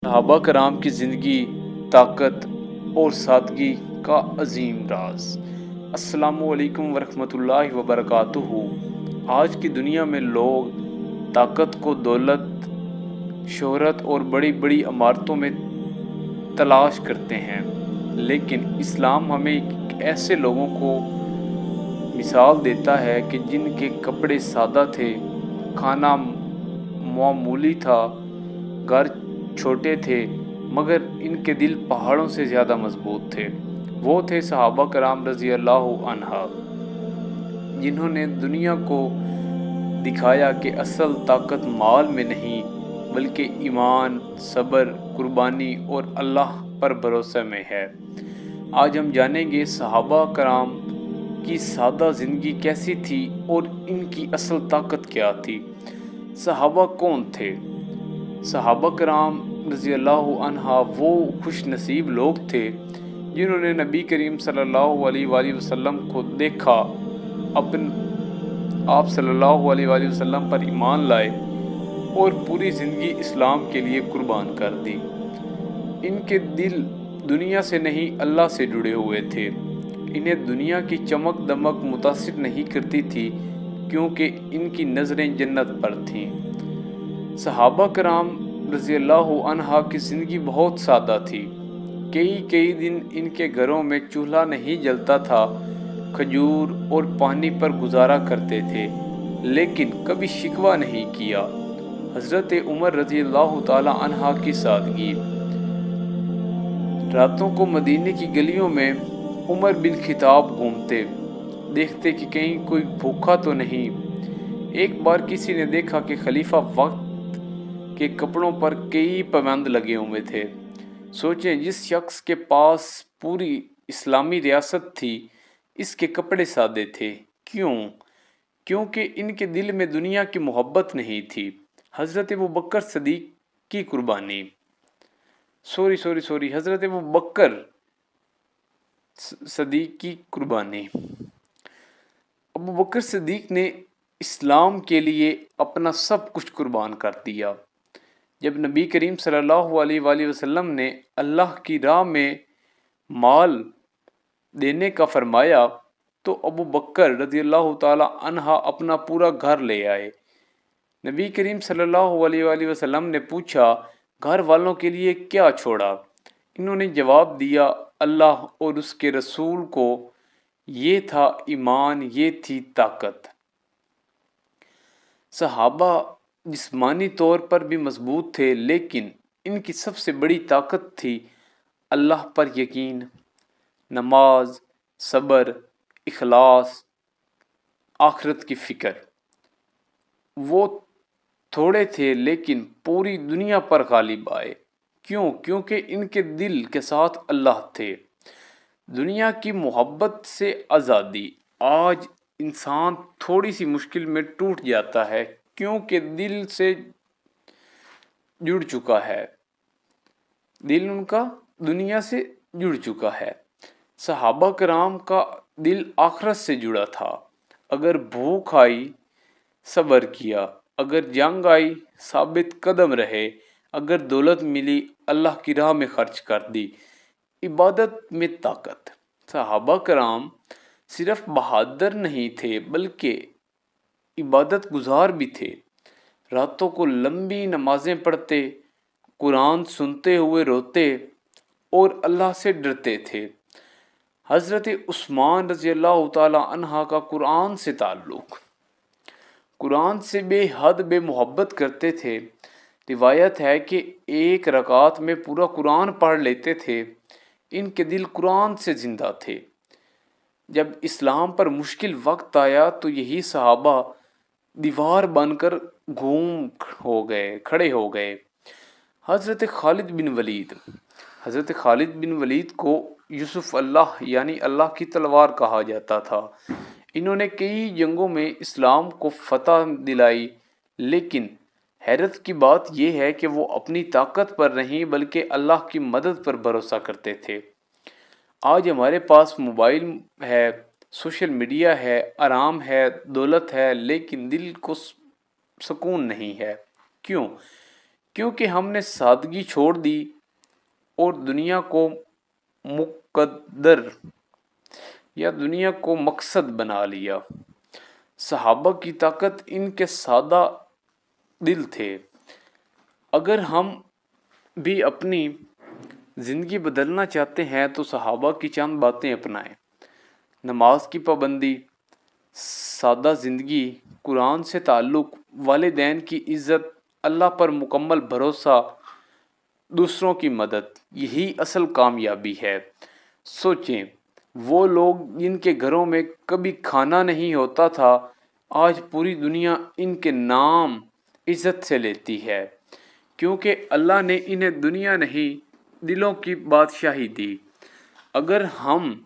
صحابہ کرام کی زندگی، طاقت اور سادگی کا عظیم راز۔ السلام علیکم ورحمۃ اللہ وبرکاتہ۔ آج کی دنیا میں لوگ طاقت کو دولت، شہرت اور بڑی بڑی عمارتوں میں تلاش کرتے ہیں، لیکن اسلام ہمیں ایسے لوگوں کو مثال دیتا ہے کہ جن کے کپڑے سادہ تھے، کھانا معمولی تھا، گھر چھوٹے تھے، مگر ان کے دل پہاڑوں سے زیادہ مضبوط تھے۔ وہ تھے صحابہ کرام رضی اللہ عنہ، جنہوں نے دنیا کو دکھایا کہ اصل طاقت مال میں نہیں بلکہ ایمان، صبر، قربانی اور اللہ پر بھروسہ میں ہے۔ آج ہم جانیں گے صحابہ کرام کی سادہ زندگی کیسی تھی اور ان کی اصل طاقت کیا تھی۔ صحابہ کون تھے؟ صحابہ کرام رضی اللہ عنہ وہ خوش نصیب لوگ تھے جنہوں نے نبی کریم صلی اللہ علیہ وآلہ وسلم کو دیکھا، آپ صلی اللہ علیہ وآلہ وسلم پر ایمان لائے اور پوری زندگی اسلام کے لیے قربان کر دی۔ ان کے دل دنیا سے نہیں اللہ سے جڑے ہوئے تھے۔ انہیں دنیا کی چمک دمک متاثر نہیں کرتی تھی، کیونکہ ان کی نظریں جنت پر تھیں۔ صحابہ کرام رضی اللہ عنہ کی زندگی بہت سادہ تھی۔ کئی دن ان کے گھروں میں چولہا نہیں جلتا تھا، کھجور اور پانی پر گزارا کرتے تھے، لیکن کبھی شکوہ نہیں کیا۔ حضرت عمر رضی اللہ تعالی عنہ کی سادگی۔ راتوں کو مدینے کی گلیوں میں عمر بن خطاب گھومتے، دیکھتے کہ کہیں کوئی بھوکا تو نہیں۔ ایک بار کسی نے دیکھا کہ خلیفہ وقت کے کپڑوں پر کئی پابند لگے ہوئے تھے۔ سوچیں، جس شخص کے پاس پوری اسلامی ریاست تھی، اس کے کپڑے سادے تھے۔ کیوں؟ کیونکہ ان کے دل میں دنیا کی محبت نہیں تھی۔ حضرت ابوبکر صدیق کی قربانی، حضرت ابوبکر صدیق کی قربانی۔ ابوبکر صدیق نے اسلام کے لیے اپنا سب کچھ قربان کر دیا۔ جب نبی کریم صلی اللہ علیہ وآلہ وسلم نے اللہ کی راہ میں مال دینے کا فرمایا تو ابوبکر رضی اللہ تعالی عنہ اپنا پورا گھر لے آئے۔ نبی کریم صلی اللہ علیہ وآلہ وسلم نے پوچھا، گھر والوں کے لیے کیا چھوڑا؟ انہوں نے جواب دیا، اللہ اور اس کے رسول کو۔ یہ تھا ایمان، یہ تھی طاقت۔ صحابہ جسمانی طور پر بھی مضبوط تھے، لیکن ان کی سب سے بڑی طاقت تھی اللہ پر یقین، نماز، صبر، اخلاص، آخرت کی فکر۔ وہ تھوڑے تھے لیکن پوری دنیا پر غالب آئے۔ کیوں؟ کیونکہ ان کے دل کے ساتھ اللہ تھے۔ دنیا کی محبت سے آزادی۔ آج انسان تھوڑی سی مشکل میں ٹوٹ جاتا ہے کیونکہ دل سے جڑ چکا ہے، دل ان کا دنیا سے جڑ چکا ہے۔ صحابہ کرام کا دل آخرت سے جڑا تھا۔ اگر بھوک آئی صبر کیا، اگر جنگ آئی ثابت قدم رہے، اگر دولت ملی اللہ کی راہ میں خرچ کر دی۔ عبادت میں طاقت۔ صحابہ کرام صرف بہادر نہیں تھے بلکہ عبادت گزار بھی تھے۔ راتوں کو لمبی نمازیں پڑھتے، قرآن سنتے ہوئے روتے اور اللہ سے ڈرتے تھے۔ حضرت عثمان رضی اللہ تعالی عنہ کا قرآن سے تعلق۔ قرآن سے بے حد بے محبت کرتے تھے۔ روایت ہے کہ ایک رکعت میں پورا قرآن پڑھ لیتے تھے۔ ان کے دل قرآن سے زندہ تھے۔ جب اسلام پر مشکل وقت آیا تو یہی صحابہ دیوار بن کر کھڑے ہو گئے۔ حضرت خالد بن ولید کو یوسف اللہ یعنی اللہ کی تلوار کہا جاتا تھا۔ انہوں نے کئی جنگوں میں اسلام کو فتح دلائی، لیکن حیرت کی بات یہ ہے کہ وہ اپنی طاقت پر نہیں بلکہ اللہ کی مدد پر بھروسہ کرتے تھے۔ آج ہمارے پاس موبائل ہے، سوشل میڈیا ہے، آرام ہے، دولت ہے، لیکن دل کو سکون نہیں ہے۔ کیوں؟ کیونکہ ہم نے سادگی چھوڑ دی اور دنیا کو مقدر یا دنیا کو مقصد بنا لیا۔ صحابہ کی طاقت ان کے سادہ دل تھے۔ اگر ہم بھی اپنی زندگی بدلنا چاہتے ہیں تو صحابہ کی چند باتیں اپنائیں۔ نماز کی پابندی، سادہ زندگی، قرآن سے تعلق، والدین کی عزت، اللہ پر مکمل بھروسہ، دوسروں کی مدد، یہی اصل کامیابی ہے۔ سوچیں، وہ لوگ جن کے گھروں میں کبھی کھانا نہیں ہوتا تھا، آج پوری دنیا ان کے نام عزت سے لیتی ہے، کیونکہ اللہ نے انہیں دنیا نہیں دلوں کی بادشاہی دی۔ اگر ہم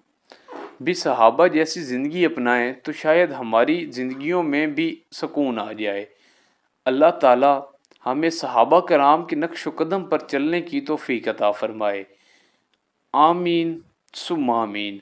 بھی صحابہ جیسی زندگی اپنائیں تو شاید ہماری زندگیوں میں بھی سکون آ جائے۔ اللہ تعالیٰ ہمیں صحابہ کرام کے نقش و قدم پر چلنے کی توفیق عطا فرمائے۔ آمین ثم آمین۔